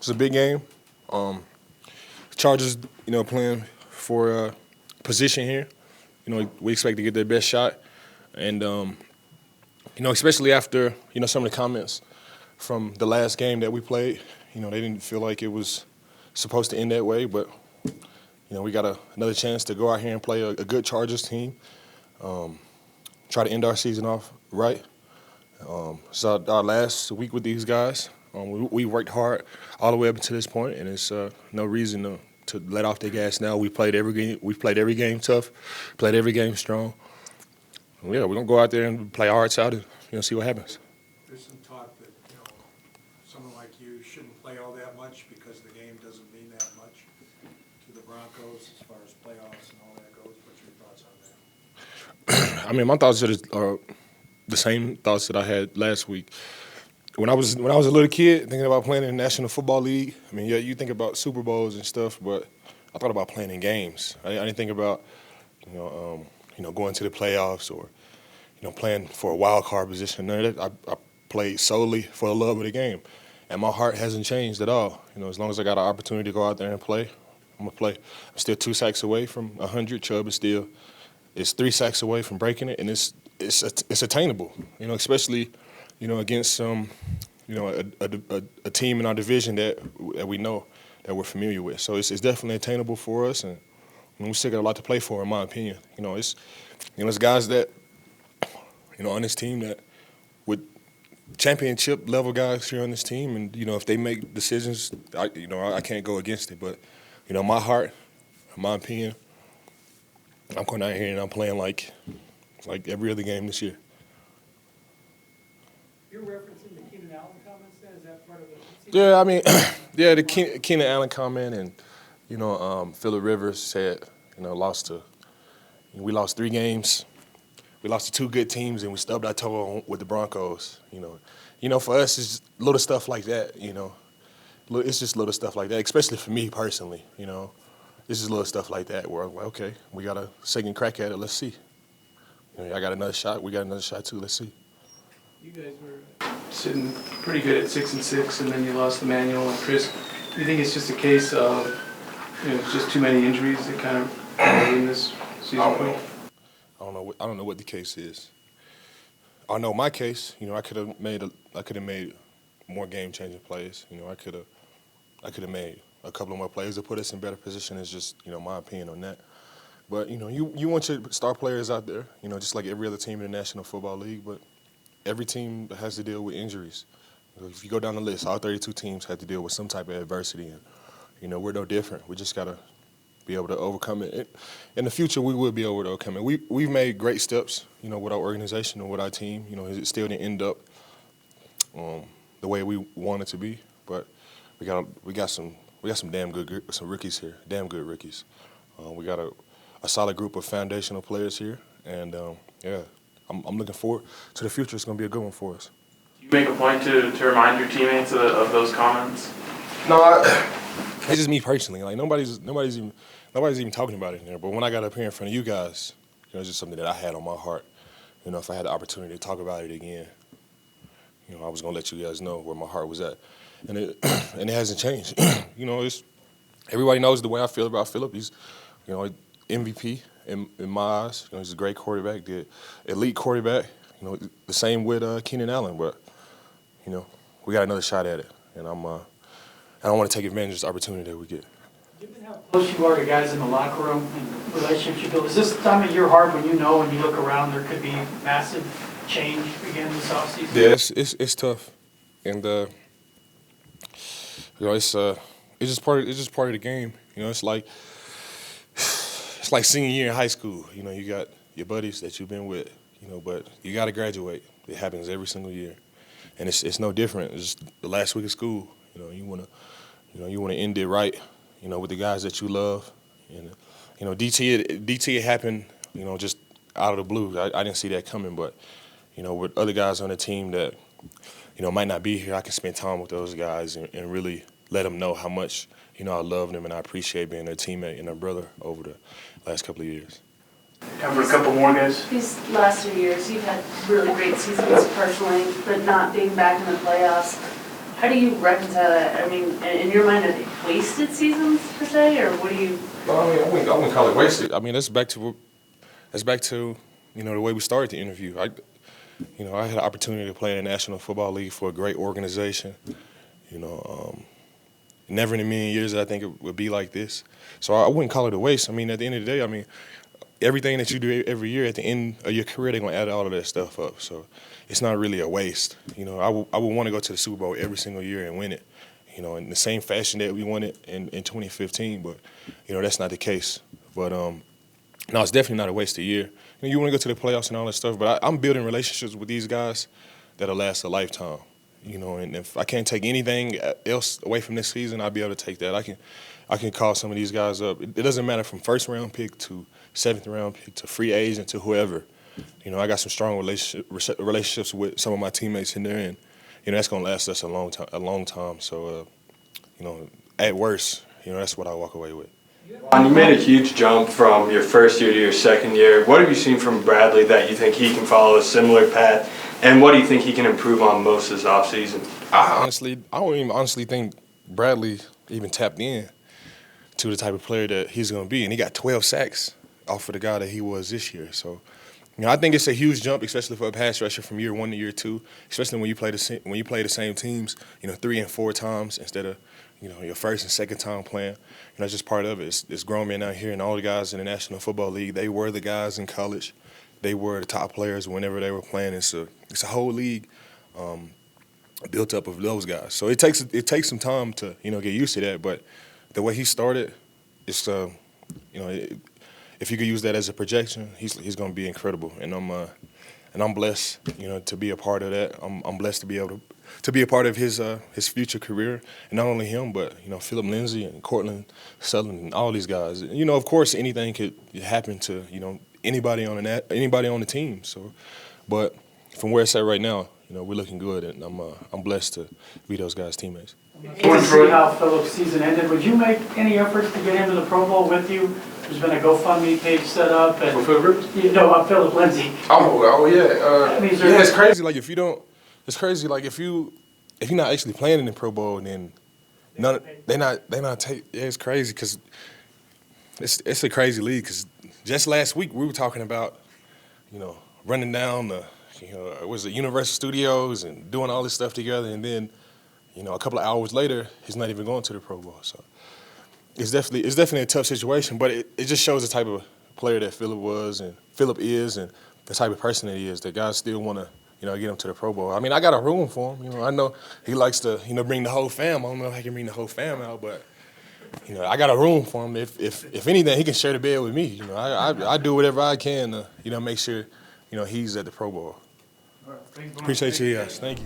It's a big game. Chargers, playing for position here. We expect to get their best shot, and especially after some of the comments from the last game that we played. They didn't feel like it was supposed to end that way, but we got another chance to go out here and play a good Chargers team. Try to end our season off right. It's our last week with these guys. We worked hard all the way up to this point, and it's no reason to let off the gas now. We played every game. We've played every game tough, played every game strong. And yeah, we're gonna go out there and play our hearts out and see what happens. There's some talk that someone like you shouldn't play all that much because the game doesn't mean that much to the Broncos as far as playoffs and all that goes. What's your thoughts on that? I mean, my thoughts are the same thoughts that I had last week. When I was a little kid, thinking about playing in the National Football League, I mean, yeah, you think about Super Bowls and stuff, but I thought about playing in games. I didn't think about, going to the playoffs or, playing for a wild card position. None of that. I played solely for the love of the game, and my heart hasn't changed at all. As long as I got an opportunity to go out there and play, I'm gonna play. I'm still 2 sacks away from 100. Chubb is 3 sacks away from breaking it, and it's attainable. Especially. Against a team in our division that we know, that we're familiar with. So it's definitely attainable for us, and we still got a lot to play for, in my opinion. It's guys that, on this team that with championship level guys here on this team, and if they make decisions, I can't go against it. But my heart, in my opinion, I'm going out here and I'm playing like every other game this year. You're referencing the Keenan Allen comments then? Is that part of it? Yeah, I mean, the Keenan Allen comment, and, Phillip Rivers said, we lost 3 games. We lost to 2 good teams, and we stubbed our toe with the Broncos. For us, it's little stuff like that, It's just little stuff like that, especially for me personally, It's just little stuff like that where I'm like, okay, we got a second crack at it. Let's see. I got another shot. We got another shot, too. Let's see. You guys were sitting pretty good at 6-6, and then you lost Emmanuel and Chris. Do you think it's just a case of just too many injuries that kind of in this season? I don't know what the case is. I know my case. I could have made more game-changing plays. I could have made a couple of more plays to put us in better position. Is just my opinion on that. But you want your star players out there. Just like every other team in the National Football League, but. Every team has to deal with injuries. If you go down the list, all 32 teams have to deal with some type of adversity, and we're no different. We just gotta be able to overcome it. In the future, we will be able to overcome it. We've made great steps, with our organization and with our team. It still didn't end up the way we want it to be, but we got some damn good rookies here, damn good rookies. We got a solid group of foundational players here, and yeah. I'm looking forward to the future. It's going to be a good one for us. Do you make a point to remind your teammates of those comments? No, it's just me personally. Like nobody's even talking about it in there. But when I got up here in front of you guys, it's just something that I had on my heart. If I had the opportunity to talk about it again, I was going to let you guys know where my heart was at, and it hasn't changed. It's everybody knows the way I feel about Phillip. He's, MVP. In my eyes, he's a great quarterback, the elite quarterback. The same with Keenan Allen, but we got another shot at it, and I don't want to take advantage of this opportunity that we get. Given how close you are to guys in the locker room and the relationship you build, is this time of year hard when when you look around there could be massive change again this offseason? Yeah, it's tough, and it's just part of the game. It's like senior year in high school. You got your buddies that you've been with, but you got to graduate. It happens every single year, and it's no different. It's just the last week of school. You want to end it right. With the guys that you love, and DT happened. Just out of the blue. I didn't see that coming, but with other guys on the team that might not be here, I can spend time with those guys and really let them know how much I love them and I appreciate being their teammate and their brother over the last couple of years. Time for a couple more, guys. These last 2 years, you've had really great seasons personally, but not being back in the playoffs. How do you reconcile that? I mean, in your mind, are they wasted seasons per se, or what do you? No, I mean, I wouldn't call it wasted. I mean, that's back to the way we started the interview. I had an opportunity to play in the National Football League for a great organization. Never in a million years did I think it would be like this. So I wouldn't call it a waste. I mean, at the end of the day, I mean, everything that you do every year, at the end of your career, they're going to add all of that stuff up. So it's not really a waste. I would want to go to the Super Bowl every single year and win it, in the same fashion that we won it in 2015. But, that's not the case. But, no, it's definitely not a wasted year. You want to go to the playoffs and all that stuff, but I'm building relationships with these guys that'll last a lifetime. And if I can't take anything else away from this season, I'll be able to take that. I can call some of these guys up. It doesn't matter from first-round pick to seventh-round pick to free agent to whoever. I got some strong relationships with some of my teammates in there, and that's going to last us a long time. So, at worst, that's what I walk away with. You made a huge jump from your first year to your second year. What have you seen from Bradley that you think he can follow a similar path, and what do you think he can improve on most this offseason? I don't even honestly think Bradley even tapped in to the type of player that he's going to be, and he got 12 sacks off of the guy that he was this year. So, I think it's a huge jump, especially for a pass rusher from year 1 to year 2, especially when you play the same teams, 3 and 4 times instead of your first and second time playing. That's just part of it. It's grown men out here, and all the guys in the National Football League, they were the guys in college. They were the top players whenever they were playing. It's a whole league built up of those guys. So it takes some time to get used to that. But the way he started, it's if you could use that as a projection, he's going to be incredible. And I'm blessed, to be a part of that. I'm blessed to be able to be a part of his future career, and not only him, but Phillip Lindsay and Cortland Sutherland and all these guys. Of course, anything could happen to anybody on the team. So, but from where it's at right now, we're looking good, and I'm blessed to be those guys' teammates. To see how Phillip's season ended, would you make any efforts to get him to the Pro Bowl with you? There's been a GoFundMe page set up. And, For Phillip? Phillip Lindsay. Oh yeah. I mean, yeah, it's crazy. Like if you're not actually playing in the Pro Bowl, then they not take. Yeah, it's crazy because it's a crazy league. Because just last week we were talking about running down the Universal Studios and doing all this stuff together, and then a couple of hours later he's not even going to the Pro Bowl. So it's definitely a tough situation, but it just shows the type of player that Phillip is, and the type of person that he is. That guys still want to get him to the Pro Bowl. I mean, I got a room for him. I know he likes to bring the whole fam. I don't know if I can bring the whole fam out, but I got a room for him. If anything, he can share the bed with me. I do whatever I can to make sure he's at the Pro Bowl. All right, thanks, Brian. Appreciate you guys. Thank you.